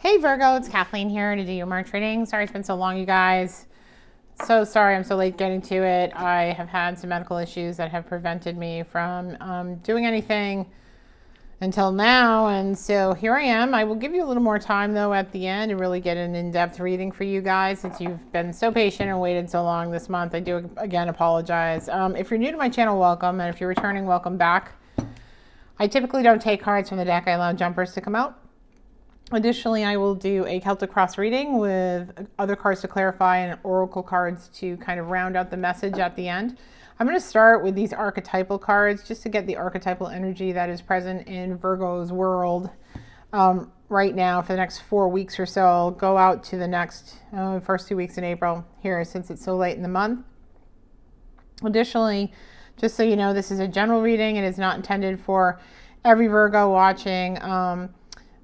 Hey Virgo, it's Kathleen here to do your March reading. Sorry it's been so long, you guys. So sorry I'm so late getting to it. I have had some medical issues that have prevented me from doing anything until now. And so here I am. I will give you a little more time though at the end to really get an in-depth reading for you guys since you've been so patient and waited so long this month. I do again apologize. If you're new to my channel, welcome. And if you're returning, welcome back. I typically don't take cards from the deck. I allow jumpers to come out. Additionally, I will do a Celtic cross reading with other cards to clarify and oracle cards to kind of round out the message at the end. I'm going to start with these archetypal cards just to get the archetypal energy that is present in Virgo's world right now for the next 4 weeks or so. I'll go out to the next first 2 weeks in April here since it's so late in the month. Additionally, just so you know, this is a general reading. It is not intended for every Virgo watching.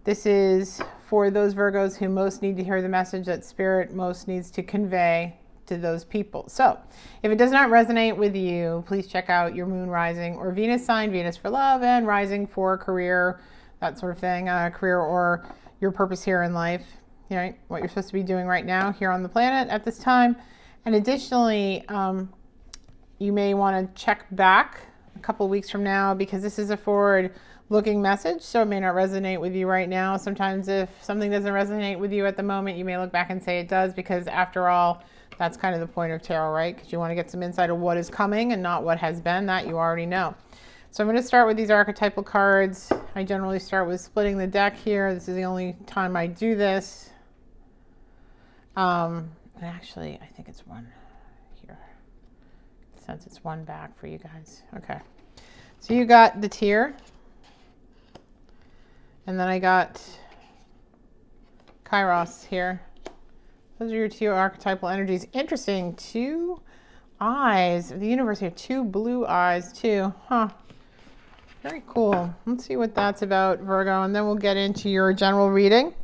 This is for those Virgos who most need to hear the message that Spirit most needs to convey to those people. So if it does not resonate with you, please check out your moon, rising, or Venus sign, Venus for love and rising for career, that sort of thing, career or your purpose here in life, you know, what you're supposed to be doing right now here on the planet at this time. And additionally, you may want to check back a couple weeks from now because this is a forward-looking message, so it may not resonate with you right now. Sometimes if something doesn't resonate with you at the moment, you may look back and say it does because after all, that's kind of the point of tarot, right? Because you want to get some insight of what is coming and not what has been. That you already know. So I'm going to start with these archetypal cards. I generally start with splitting the deck here. This is the only time I do this. And actually, I think it's one here. Since it's one back for you guys. Okay. So you got the Tear. And then I got Kairos here. Those are your two archetypal energies. Interesting. 2 eyes of the universe here. 2 blue eyes too. Huh. Very cool. Let's see what that's about, Virgo. And then we'll get into your general reading.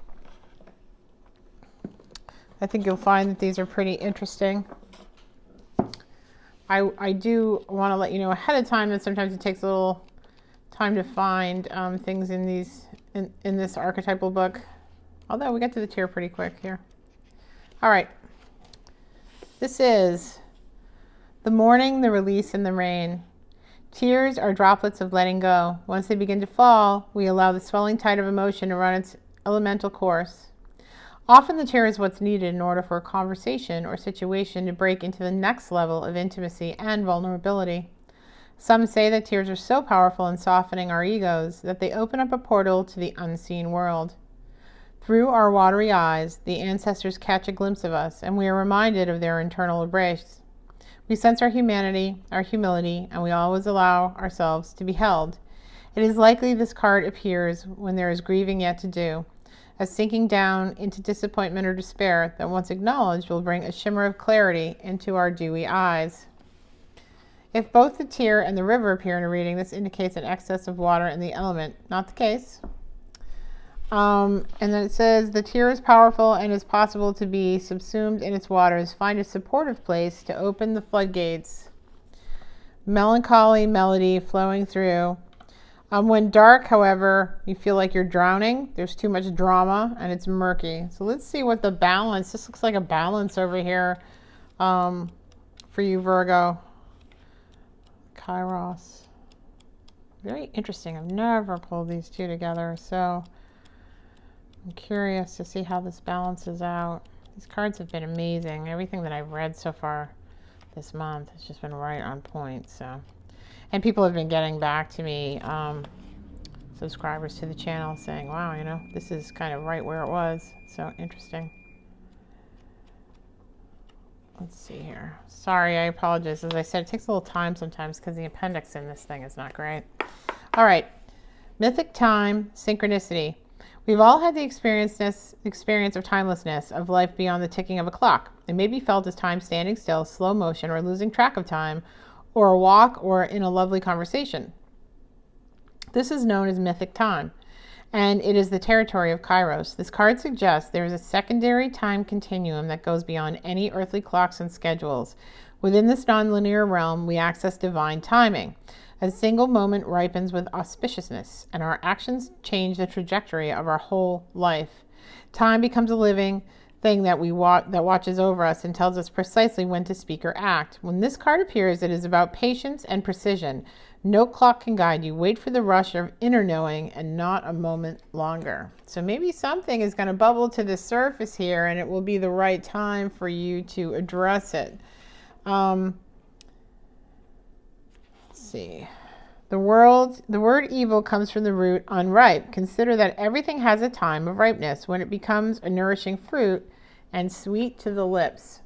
I think you'll find that these are pretty interesting. I do want to let you know ahead of time that sometimes it takes a little time to find things in these in this archetypal book. Although we get to the Tear pretty quick here. All right. This is the morning, the release, and the rain. Tears are droplets of letting go. Once they begin to fall, we allow the swelling tide of emotion to run its elemental course. Often the tear is what's needed in order for a conversation or situation to break into the next level of intimacy and vulnerability. Some say that tears are so powerful in softening our egos that they open up a portal to the unseen world. Through our watery eyes, the ancestors catch a glimpse of us, and we are reminded of their internal embrace. We sense our humanity, our humility, and we always allow ourselves to be held. It is likely this card appears when there is grieving yet to do, as sinking down into disappointment or despair that once acknowledged will bring a shimmer of clarity into our dewy eyes. If both the Tear and the river appear in a reading, this indicates an excess of water in the element. Not the case. And then it says, the Tear is powerful and is possible to be subsumed in its waters. Find a supportive place to open the floodgates. Melancholy melody flowing through. When dark, however, you feel like you're drowning. There's too much drama and it's murky. So let's see what the balance, this looks like a balance over here for you, Virgo. Kairos. Very interesting. I've never pulled these two together, so I'm curious to see how this balances out. These cards have been amazing. Everything that I've read so far this month has just been right on point. So, and people have been getting back to me, subscribers to the channel, saying, wow, you know, this is kind of right where it was. So interesting. Let's see here. Sorry, I apologize. As I said, it takes a little time sometimes because the appendix in this thing is not great. All right. Mythic time, synchronicity. We've all had the experience of timelessness, of life beyond the ticking of a clock. It may be felt as time standing still, slow motion, or losing track of time, or a walk, or in a lovely conversation. This is known as mythic time, and it is the territory of Kairos. This card suggests there is a secondary time continuum that goes beyond any earthly clocks and schedules. Within this nonlinear realm, we access divine timing. A single moment ripens with auspiciousness, and our actions change the trajectory of our whole life. Time becomes a living thing that that watches over us and tells us precisely when to speak or act. When this card appears, it is about patience and precision. No clock can guide you. Wait for the rush of inner knowing and not a moment longer. So maybe something is going to bubble to the surface here, and it will be the right time for you to address it. Let's see. The word evil comes from the root unripe. Consider that everything has a time of ripeness when it becomes a nourishing fruit and sweet to the lips.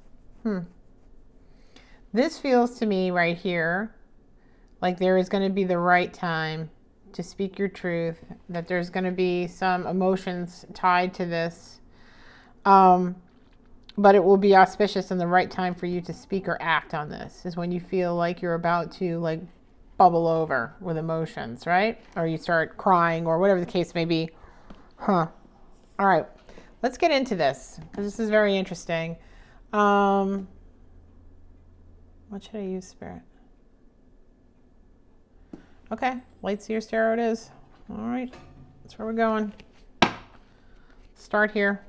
This feels to me right here like there is going to be the right time to speak your truth, that there's going to be some emotions tied to this, but it will be auspicious and the right time for you to speak or act on this is when you feel like you're about to like bubble over with emotions, right? Or you start crying or whatever the case may be. All right, let's get into this because this is very interesting. What should I use, Spirit? Okay, Light Seer Tarot it is. All right, that's where we're going. Start here.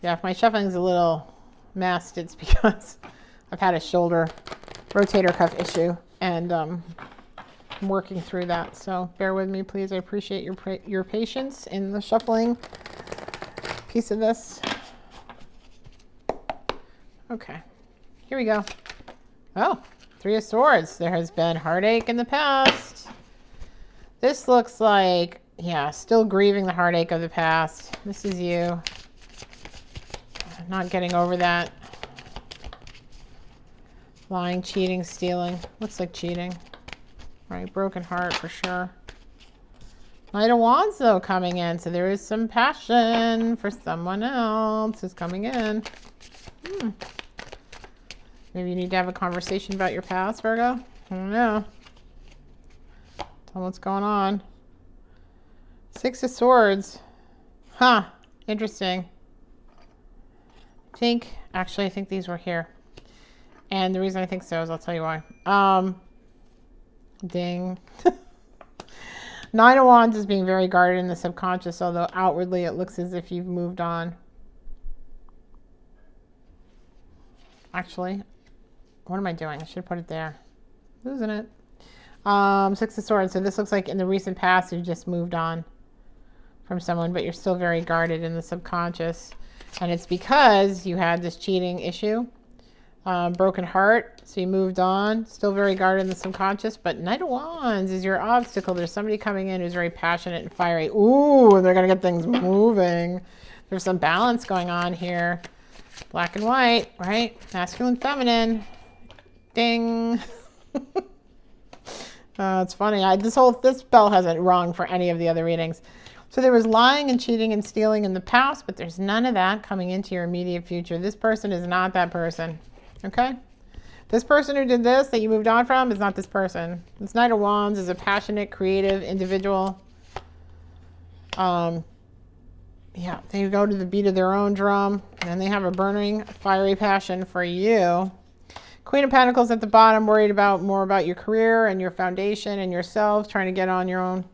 Yeah, if my shuffling is a little messed, it's because I've had a shoulder rotator cuff issue, and I'm working through that. So bear with me, please. I appreciate your patience in the shuffling piece of this. Okay, here we go. Oh, Three of Swords. There has been heartache in the past. This looks like, yeah, still grieving the heartache of the past. This is you. Not getting over that. Lying, cheating, stealing. Looks like cheating. Right, broken heart for sure. Knight of Wands though coming in, so there is some passion for someone else who's coming in. Maybe you need to have a conversation about your past, Virgo. I don't know. Tell me what's going on. Six of Swords. Interesting. I think these were here. And the reason I think so is I'll tell you why. Ding. Nine of Wands is being very guarded in the subconscious, although outwardly it looks as if you've moved on. Actually, what am I doing? I should put it there. Losing it. Six of Swords. So this looks like in the recent past you just moved on from someone, but you're still very guarded in the subconscious. And it's because you had this cheating issue. Broken heart, so you moved on, still very guarded in the subconscious, but Knight of Wands is your obstacle. There's somebody coming in who's very passionate and fiery. Ooh, they're going to get things moving. There's some balance going on here. Black and white, right? Masculine, feminine. Ding. It's funny. This bell hasn't rung for any of the other readings. So there was lying and cheating and stealing in the past, but there's none of that coming into your immediate future. This person is not that person. Okay? This person who did this that you moved on from is not this person. This Knight of Wands is a passionate, creative individual. Yeah, they go to the beat of their own drum, and they have a burning, fiery passion for you. Queen of Pentacles at the bottom, worried more about your career and your foundation and yourself, trying to get on your own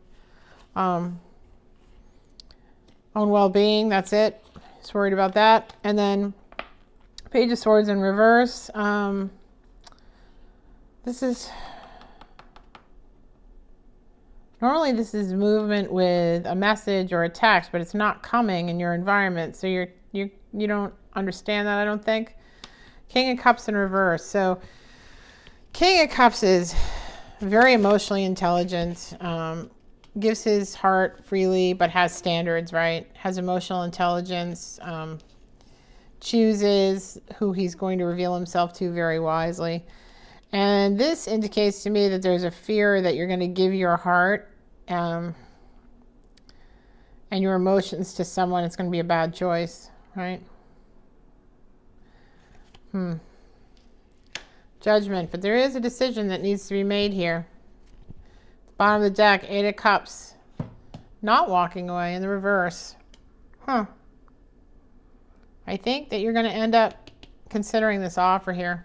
well-being. That's it. Just worried about that. And then Page of Swords in reverse. This is normally movement with a message or a text, but it's not coming in your environment, so you don't understand that, I don't think. King of Cups in reverse. So King of Cups is very emotionally intelligent, gives his heart freely, but has standards, right? Has emotional intelligence, chooses who he's going to reveal himself to very wisely. And this indicates to me that there's a fear that you're going to give your heart and your emotions to someone. It's going to be a bad choice, right? Judgment. But there is a decision that needs to be made here. Bottom of the deck, Eight of Cups. Not walking away in the reverse. I think that you're going to end up considering this offer here.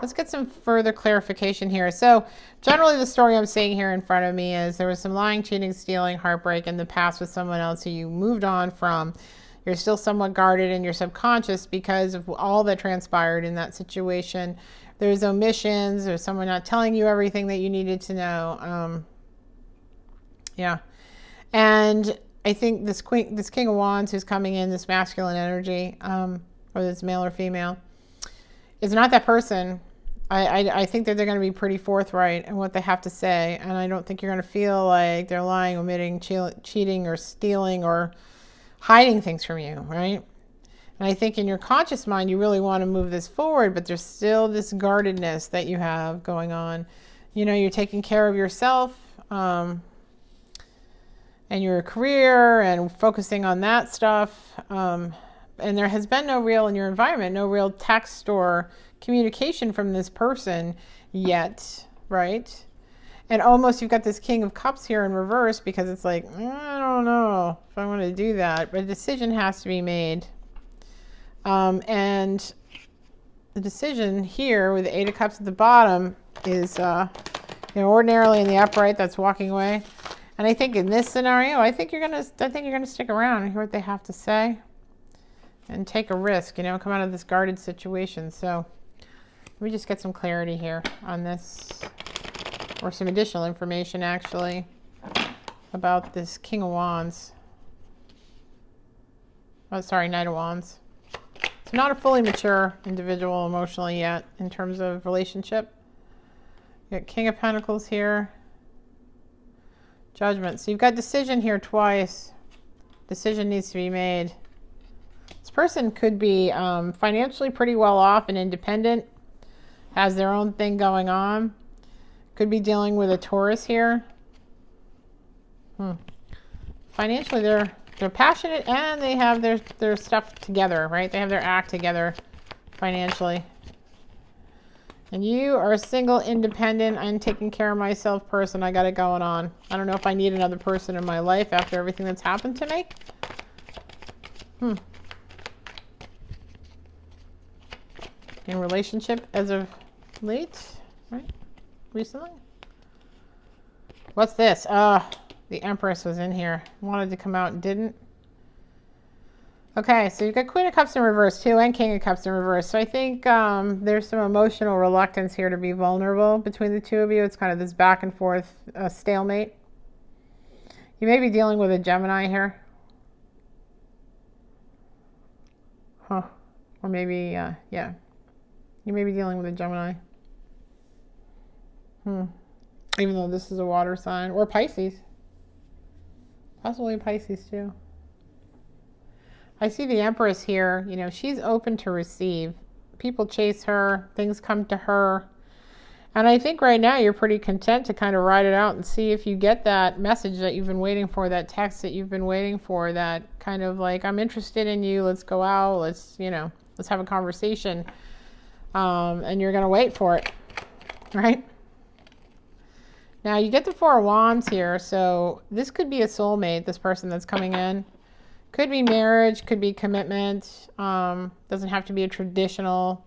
Let's get some further clarification here. So generally the story I'm seeing here in front of me is there was some lying, cheating, stealing, heartbreak in the past with someone else who you moved on from. You're still somewhat guarded in your subconscious because of all that transpired in that situation. There's omissions, there's someone not telling you everything that you needed to know. Yeah. And I think this King of Wands who's coming in, this masculine energy, or this male or female, is not that person. I think that they're going to be pretty forthright in what they have to say. And I don't think you're going to feel like they're lying, omitting, cheating, or stealing, or hiding things from you, right? And I think in your conscious mind, you really want to move this forward, but there's still this guardedness that you have going on. You know, you're taking care of yourself, and your career and focusing on that stuff. And there has been no real, in your environment, no real text or communication from this person yet, right? And almost you've got this King of Cups here in reverse because it's like, I don't know if I want to do that, but a decision has to be made. And the decision here with the Eight of Cups at the bottom is, ordinarily in the upright, that's walking away. And I think in this scenario, I think you're gonna stick around and hear what they have to say and take a risk, come out of this guarded situation. So let me just get some clarity here on this, or some additional information actually about this King of Wands. Oh, sorry, Knight of Wands. So not a fully mature individual emotionally yet in terms of relationship. You got King of Pentacles here. Judgment. So you've got decision here twice. Decision needs to be made. This person could be financially pretty well off and independent, has their own thing going on. Could be dealing with a Taurus here. Financially, they're passionate and they have their stuff together, right? They have their act together financially. And you are a single, independent, I'm taking care of myself person. I got it going on. I don't know if I need another person in my life after everything that's happened to me. In relationship as of late, right? Recently. What's this? The Empress was in here. Wanted to come out and didn't. Okay, so you've got Queen of Cups in reverse too, and King of Cups in reverse. So I think there's some emotional reluctance here to be vulnerable between the two of you. It's kind of this back and forth stalemate. You may be dealing with a Gemini here. Or maybe, yeah. You may be dealing with a Gemini. Even though this is a water sign. Or Pisces. Possibly Pisces too. I see the Empress here, she's open to receive. People chase her, things come to her. And I think right now you're pretty content to kind of ride it out and see if you get that message that you've been waiting for, that text that you've been waiting for, that kind of like, I'm interested in you, let's go out, let's have a conversation. And you're going to wait for it, right? Now you get the Four of Wands here, so this could be a soulmate, this person that's coming in. Could be marriage, could be commitment. Doesn't have to be a traditional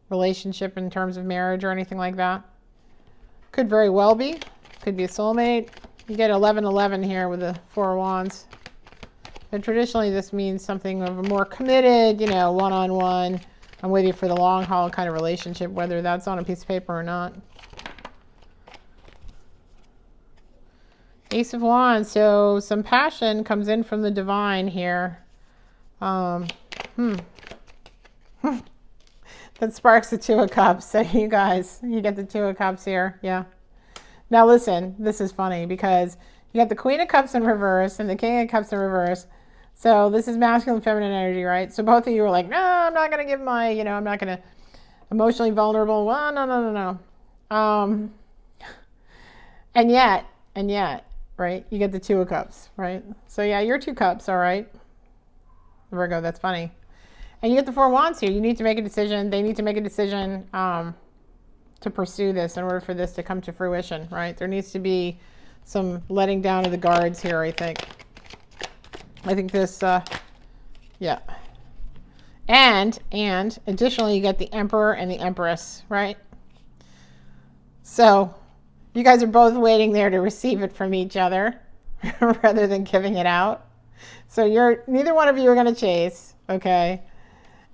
relationship in terms of marriage or anything like that. Could very well be. Could be a soulmate. You get 11-11 here with the Four of Wands. And traditionally this means something of a more committed, one-on-one, I'm with you for the long haul kind of relationship, whether that's on a piece of paper or not. Ace of Wands, so some passion comes in from the divine here. That sparks the Two of Cups. So you guys, you get the Two of Cups here. Yeah. Now listen, this is funny because you got the Queen of Cups in reverse and the King of Cups in reverse. So this is masculine, feminine energy, right? So both of you are like, no, I'm not going to give my, I'm not going to emotionally vulnerable. Well, no. And yet, right? You get the Two of Cups, right? So yeah, you're Two Cups, all right? Virgo, that's funny. And you get the Four of Wands here. You need to make a decision. They need to make a decision to pursue this in order for this to come to fruition, right? There needs to be some letting down of the guards here, I think. I think this, yeah. And additionally, you get the Emperor and the Empress, right? So you guys are both waiting there to receive it from each other rather than giving it out. So neither one of you are going to chase, okay?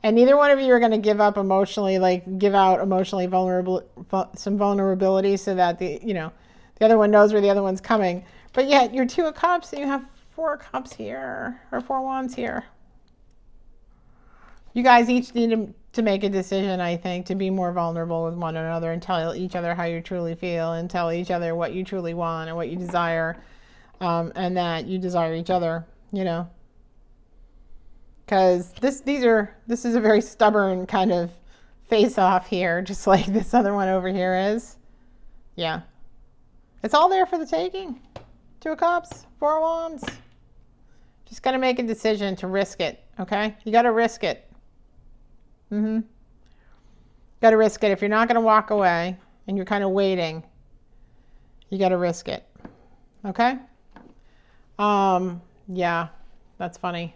And neither one of you are going to give up emotionally, like give out emotionally some vulnerability so that the other one knows where the other one's coming. But yet you're 2 of Cups and you have 4 of Cups here, or 4 Wands here. You guys each need to make a decision, I think, to be more vulnerable with one another and tell each other how you truly feel and tell each other what you truly want and what you desire, and that you desire each other, Because this is a very stubborn kind of face-off here, just like this other one over here is. Yeah. It's all there for the taking. 2 of Cups, 4 of Wands. Just got to make a decision to risk it, okay? You got to risk it. Got to risk it. If you're not going to walk away and you're kind of waiting, you got to risk it. Okay? Yeah, that's funny.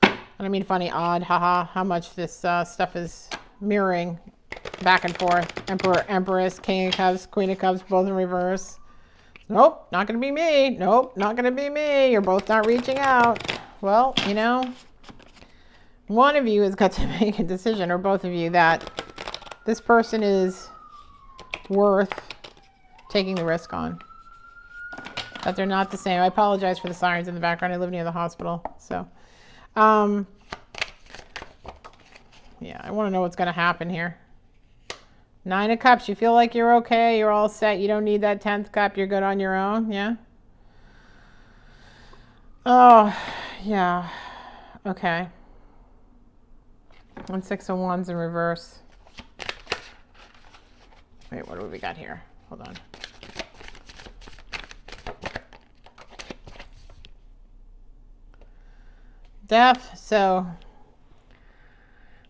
I don't mean funny, odd, haha, how much this stuff is mirroring back and forth. Emperor, Empress, King of Cups, Queen of Cups, both in reverse. Nope, not going to be me. Nope, not going to be me. You're both not reaching out. Well, one of you has got to make a decision, or both of you, that this person is worth taking the risk on. That they're not the same. I apologize for the sirens in the background. I live near the hospital. So, yeah, I want to know what's going to happen here. 9 of Cups. You feel like you're okay. You're all set. You don't need that 10th cup. You're good on your own. Yeah? Oh, yeah. Okay. And 6 of Wands in reverse. Wait, what do we got here? Hold on. Death. So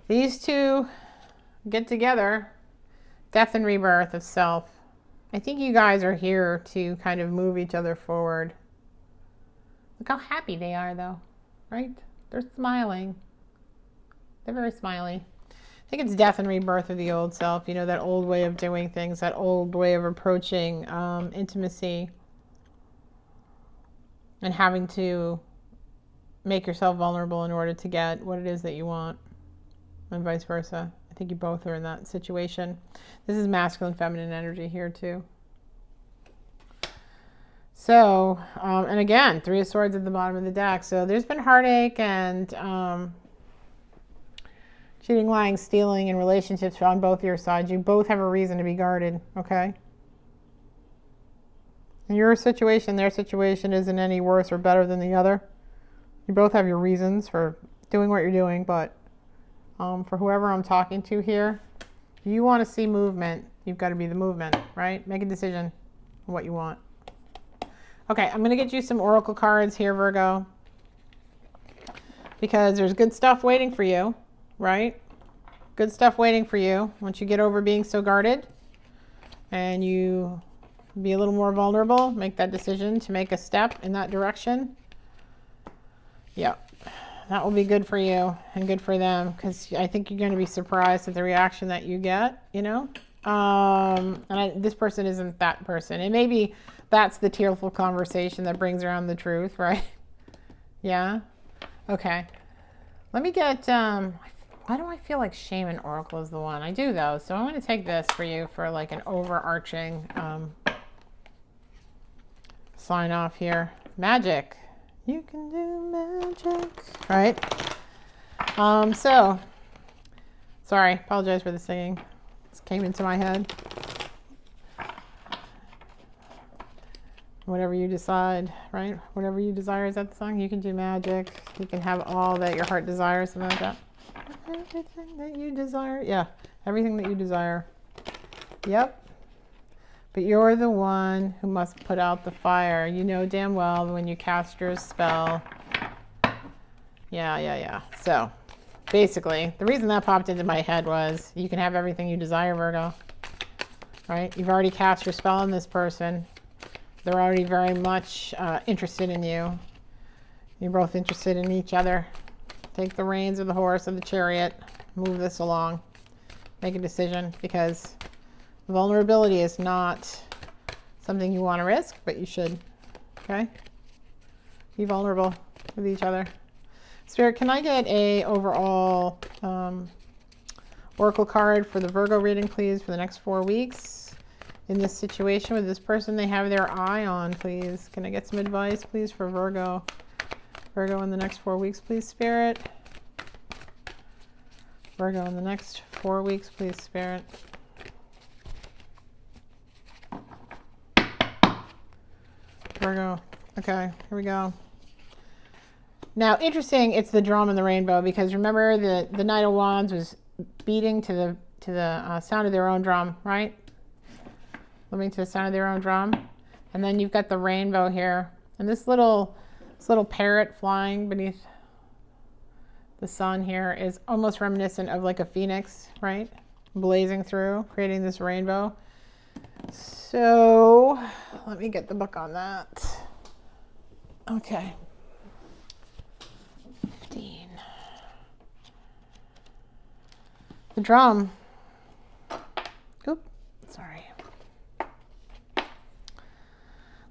these two get together. Death and rebirth of self. I think you guys are here to kind of move each other forward. Look how happy they are, though, right? They're smiling. They're very smiley. I think it's death and rebirth of the old self. That old way of doing things, that old way of approaching intimacy and having to make yourself vulnerable in order to get what it is that you want, and vice versa. I think you both are in that situation. This is masculine, feminine energy here too. So, and again, 3 of Swords at the bottom of the deck. So there's been heartache and cheating, lying, stealing in relationships on both your sides. You both have a reason to be guarded, okay? And your situation, their situation isn't any worse or better than the other. You both have your reasons for doing what you're doing, but for whoever I'm talking to here, if you want to see movement, you've got to be the movement, right? Make a decision on what you want. Okay, I'm going to get you some oracle cards here, Virgo, because there's good stuff waiting for you, right? Good stuff waiting for you once you get over being so guarded and you be a little more vulnerable, make that decision to make a step in that direction. Yep, that will be good for you and good for them, because I think you're going to be surprised at the reaction that you get, this person isn't that person. And maybe that's the tearful conversation that brings around the truth, right? Yeah? Okay. Let me get, why do I feel like Shaman Oracle is the one? I do, though. So I'm going to take this for you for like an overarching sign off here. Magic. You can do magic. Right? So, sorry. Apologize for the singing. This came into my head. Whatever you decide, right? Whatever you desire, is that the song? You can do magic. You can have all that your heart desires, something like that. Everything that you desire. Yeah, everything that you desire. Yep. But you're the one who must put out the fire. You know damn well when you cast your spell. Yeah. So, basically, the reason that popped into my head was you can have everything you desire, Virgo. Right? You've already cast your spell on this person. They're already very much interested in you. You're both interested in each other. Take the reins of the horse, of the chariot. Move this along. Make a decision, because vulnerability is not something you want to risk, but you should. Okay? Be vulnerable with each other. Spirit, can I get a overall oracle card for the Virgo reading, please, for the next 4 weeks in this situation with this person they have their eye on, please? Can I get some advice, please, for Virgo? Virgo in the next 4 weeks, please, Spirit. Virgo in the next 4 weeks, please, Spirit. Virgo. Okay, here we go. Now, interesting, it's the drum and the rainbow, because remember the Knight of Wands was beating to the sound of their own drum, right? Living to the sound of their own drum. And then you've got the rainbow here. And this little parrot flying beneath the sun here is almost reminiscent of like a phoenix, right? Blazing through, creating this rainbow. So let me get the book on that. Okay. 15. The drum. Oop, sorry.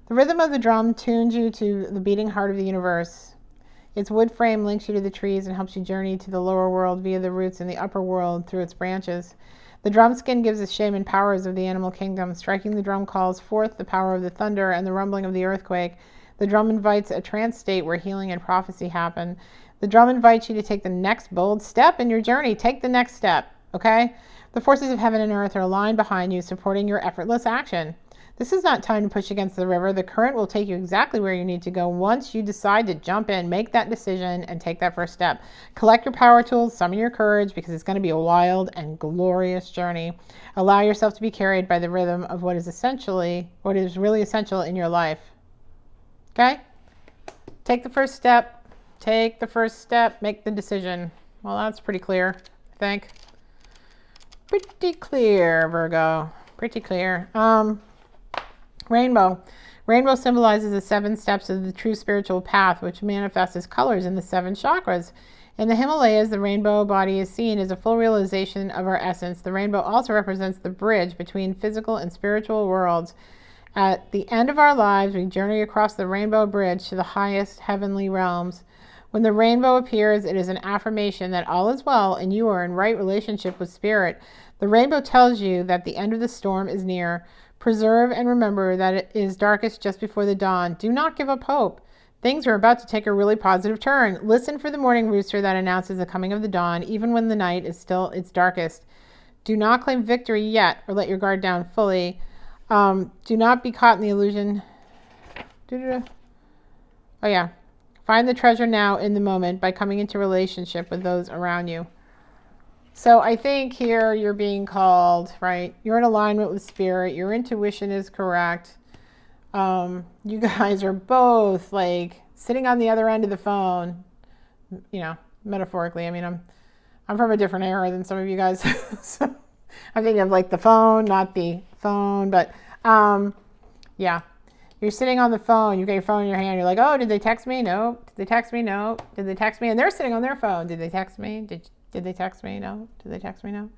The rhythm of the drum tunes you to the beating heart of the universe. Its wood frame links you to the trees and helps you journey to the lower world via the roots in the upper world through its branches. The drum skin gives the shaman powers of the animal kingdom. Striking the drum calls forth the power of the thunder and the rumbling of the earthquake. The drum invites a trance state where healing and prophecy happen. The drum invites you to take the next bold step in your journey. Take the next step, okay? The forces of heaven and earth are aligned behind you, supporting your effortless action. This is not time to push against the river. The current will take you exactly where you need to go. Once you decide to jump in, make that decision and take that first step. Collect your power tools, summon your courage, because it's going to be a wild and glorious journey. Allow yourself to be carried by the rhythm of what is really essential in your life. Okay? Take the first step. Take the first step. Make the decision. Well, that's pretty clear, I think. Pretty clear, Virgo. Pretty clear. Rainbow. Rainbow symbolizes the 7 steps of the true spiritual path, which manifests as colors in the 7 chakras. In the Himalayas, the rainbow body is seen as a full realization of our essence. The rainbow also represents the bridge between physical and spiritual worlds. At the end of our lives, we journey across the rainbow bridge to the highest heavenly realms. When the rainbow appears, it is an affirmation that all is well and you are in right relationship with spirit. The rainbow tells you that the end of the storm is near. Preserve and remember that it is darkest just before the dawn. Do not give up hope. Things are about to take a really positive turn. Listen for the morning rooster that announces the coming of the dawn, even when the night is still its darkest. Do not claim victory yet or let your guard down fully. Do not be caught in the illusion. Oh yeah. Find the treasure now in the moment by coming into relationship with those around you. So I think here you're being called, right? You're in alignment with spirit. Your intuition is correct. You guys are both like sitting on the other end of the phone, you know, metaphorically. I mean, I'm from a different era than some of you guys. So I'm thinking of like the phone, not the phone, but yeah. You're sitting on the phone, you get your phone in your hand, you're like, oh, did they text me? No. Did they text me? No. Did they text me? And they're sitting on their phone. Did they text me? Did they text me? No. Did they text me? No.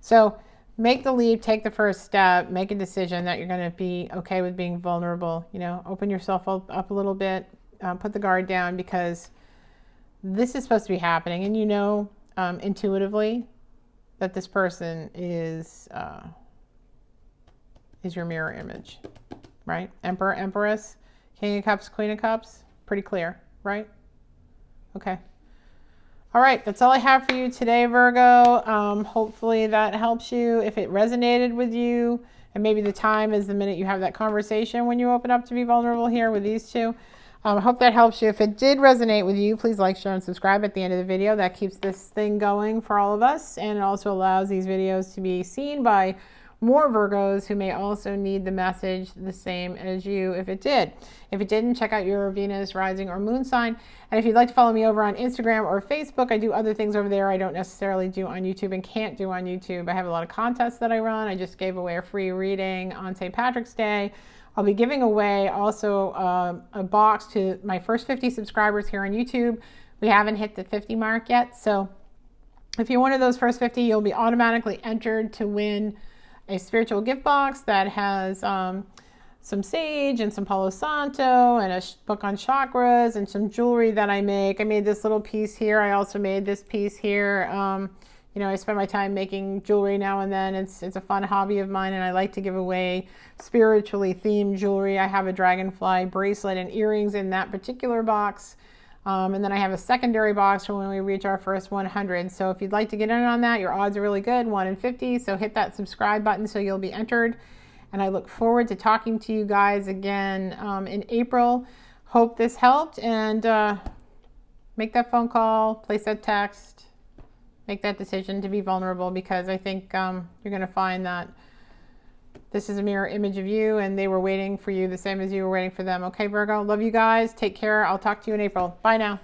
So make the leap, take the first step, make a decision that you're going to be okay with being vulnerable. You know, open yourself up a little bit, put the guard down, because this is supposed to be happening. And you know intuitively that this person is your mirror image, right? Emperor, Empress, King of Cups, Queen of Cups, pretty clear, right? Okay. All right, that's all I have for you today, Virgo. Hopefully that helps you. If it resonated with you, and maybe the time is the minute you have that conversation when you open up to be vulnerable here with these two. I hope that helps you. If it did resonate with you, please like, share, and subscribe at the end of the video. That keeps this thing going for all of us, and it also allows these videos to be seen by more Virgos who may also need the message the same as you if it did. If it didn't, check out your Venus, rising, or moon sign. And if you'd like to follow me over on Instagram or Facebook, I do other things over there I don't necessarily do on YouTube and can't do on YouTube. I have a lot of contests that I run. I just gave away a free reading on St. Patrick's Day. I'll be giving away also a box to my first 50 subscribers here on YouTube We haven't hit the 50 mark yet. So if you're one of those first 50, you'll be automatically entered to win a spiritual gift box that has some sage and some Palo Santo and a book on chakras and some jewelry that I make. I made this little piece here. I also made this piece here. You know, I spend my time making jewelry now and then. It's a fun hobby of mine, and I like to give away spiritually themed jewelry. I have a dragonfly bracelet and earrings in that particular box. And then I have a secondary box for when we reach our first 100. So if you'd like to get in on that, your odds are really good, 1 in 50. So hit that subscribe button so you'll be entered. And I look forward to talking to you guys again in April. Hope this helped, and make that phone call, place that text, make that decision to be vulnerable, because I think you're going to find that this is a mirror image of you, and they were waiting for you the same as you were waiting for them. Okay, Virgo, love you guys. Take care. I'll talk to you in April. Bye now.